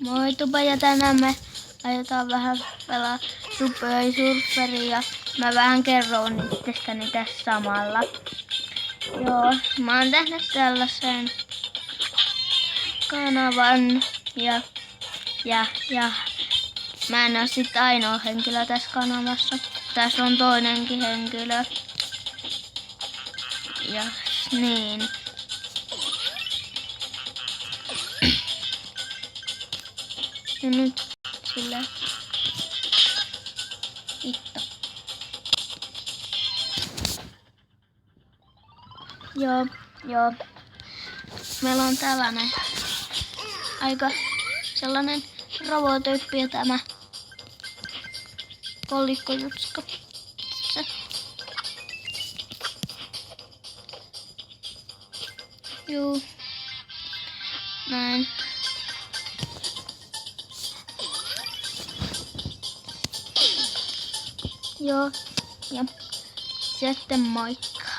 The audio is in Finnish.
Moi Tupa, ja tänään me aiotaan vähän pelaa Subway Surferia. Mä vähän kerron itsestäni tässä samalla. Joo, mä oon tehnyt tällaisen kanavan ja mä en oo sit ainoa henkilö tässä kanavassa. Tässä on toinenkin henkilö. Ja niin. Ja nyt sillä hitto. Joo. Meillä on tällainen aika sellainen robotyyppi tämä kollikkojutska. Juu. Näin. Joo. Ja sitten moikka.